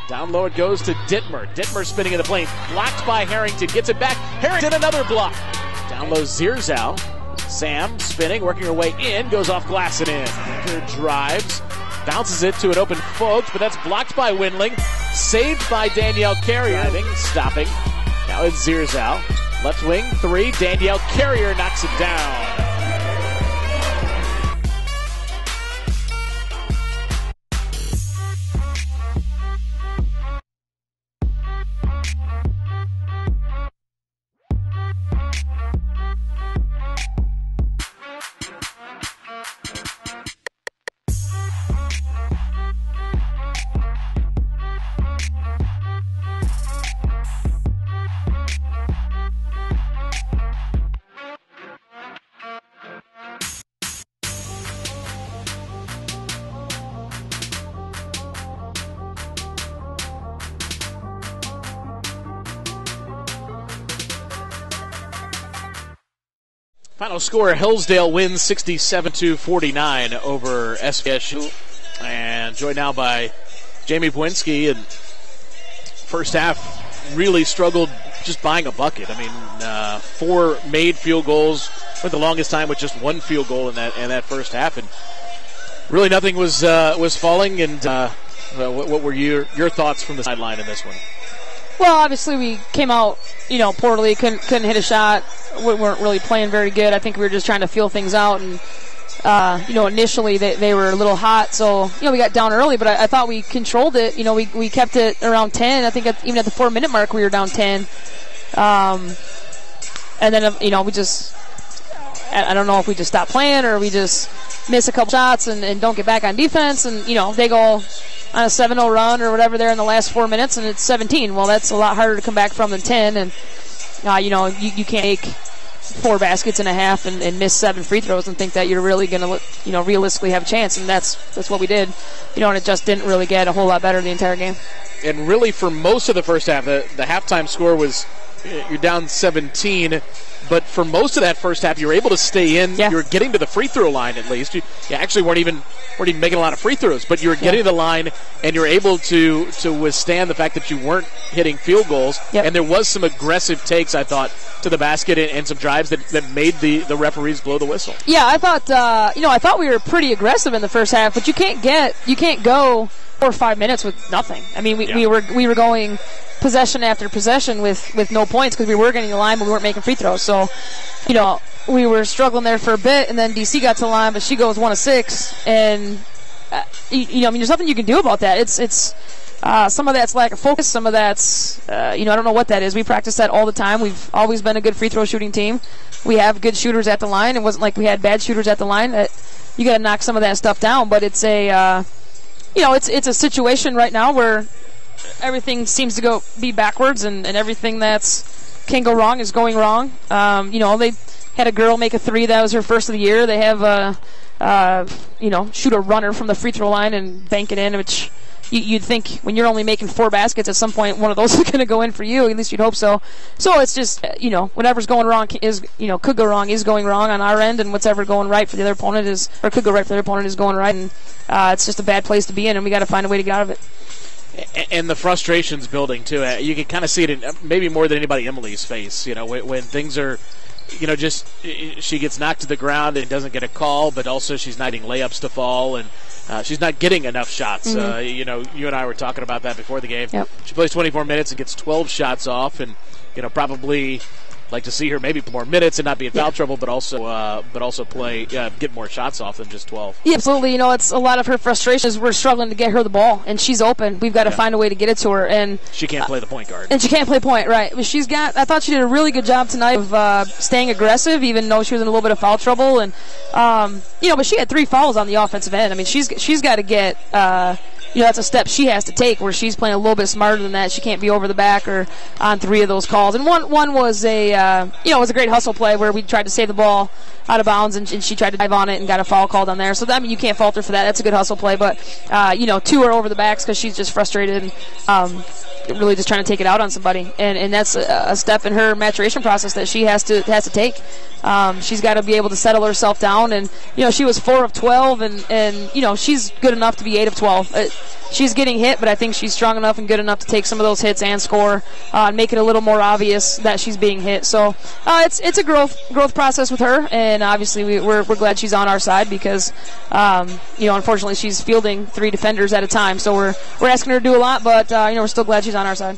Down low it goes to Dittmer. Dittmer spinning in the lane. Blocked by Harrington. Gets it back. Harrington another block. Down low Zierzau. Sam spinning, working her way in. Goes off glass and in. Her drives. Bounces it to an open Fogt, but that's blocked by Windling. Saved by Danielle Carrier. Stopping. Now it's Zierzau. Left wing, 3. Danielle Carrier knocks it down. Final score, Hillsdale wins 67-49 over SVSU. And joined now by Jamie Pewinski. And first half really struggled just buying a bucket. I mean, 4 made field goals. Went the longest time with just 1 field goal in that first half. And really nothing was falling. And what were your thoughts from the sideline in this one? Well, obviously we came out, poorly, couldn't hit a shot. We weren't really playing very good. I think we were just trying to feel things out, and initially they were a little hot, so we got down early, but I thought we controlled it. We kept it around 10. I think even at the 4-minute mark we were down 10. And then we just, I don't know if we just stopped playing or we just miss a couple shots and don't get back on defense, and they go on a 7-0 run or whatever there in the last 4 minutes, and it's 17. Well, that's a lot harder to come back from than 10, and you can't make 4 baskets and a half and miss 7 free throws and think that you're really going to, realistically have a chance, and that's what we did, and it just didn't really get a whole lot better the entire game. And really for most of the first half, the halftime score was you're down 17, but for most of that first half, you were able to stay in. Yeah. You were getting to the free throw line at least. You actually weren't even making a lot of free throws, but you were getting to the line, and you were able to withstand the fact that you weren't hitting field goals. Yep. And there was some aggressive takes, I thought, to the basket and some drives that made the referees blow the whistle. Yeah, I thought we were pretty aggressive in the first half, but you can't go 4 or 5 minutes with nothing. I mean, we were going possession after possession with no points because we were getting the line, but we weren't making free throws. So, we were struggling there for a bit, and then DC got to the line, but she goes 1 of 6, and there's nothing you can do about that. It's some of that's lack of focus, some of that's I don't know what that is. We practice that all the time. We've always been a good free throw shooting team. We have good shooters at the line. It wasn't like we had bad shooters at the line. You got to knock some of that stuff down, but it's a it's a situation right now where everything seems to be backwards, and everything can go wrong is going wrong. They had a girl make a 3 that was her first of the year. They have shoot a runner from the free throw line and bank it in, which you'd think when you're only making 4 baskets, at some point one of those is going to go in for you. At least you'd hope so. So it's just whatever's going wrong could go wrong is going wrong on our end, and whatever going right for the other opponent could go right for the other opponent is going right, and it's just a bad place to be in, and we got to find a way to get out of it. And the frustration's building too. You can kind of see it in maybe more than anybody Emily's face. When things are, just she gets knocked to the ground and doesn't get a call, but also she's not getting layups to fall, and she's not getting enough shots. Mm-hmm. You and I were talking about that before the game. Yep. She plays 24 minutes and gets 12 shots off, and probably like to see her maybe more minutes and not be in foul trouble, but also play get more shots off than just 12. Yeah, absolutely. It's a lot of her frustrations. We're struggling to get her the ball, and she's open. We've got to find a way to get it to her, and she can't play the point guard. And she can't play point, right? But I thought she did a really good job tonight of staying aggressive, even though she was in a little bit of foul trouble, and but she had 3 fouls on the offensive end. I mean, she's got to get. That's a step she has to take where she's playing a little bit smarter than that. She can't be over the back or on 3 of those calls. And one was was a great hustle play where we tried to save the ball out of bounds, and she tried to dive on it and got a foul called on there. So, you can't falter for that. That's a good hustle play. But, 2 are over the backs because she's just frustrated. really just trying to take it out on somebody, and that's a step in her maturation process that she has to take. She's got to be able to settle herself down, and she was 4 of 12, and she's good enough to be 8 of 12. She's getting hit, but I think she's strong enough and good enough to take some of those hits and score, and make it a little more obvious that she's being hit. So it's a growth process with her, and obviously we're glad she's on our side because unfortunately she's fielding 3 defenders at a time. So we're asking her to do a lot, but we're still glad she's on our side.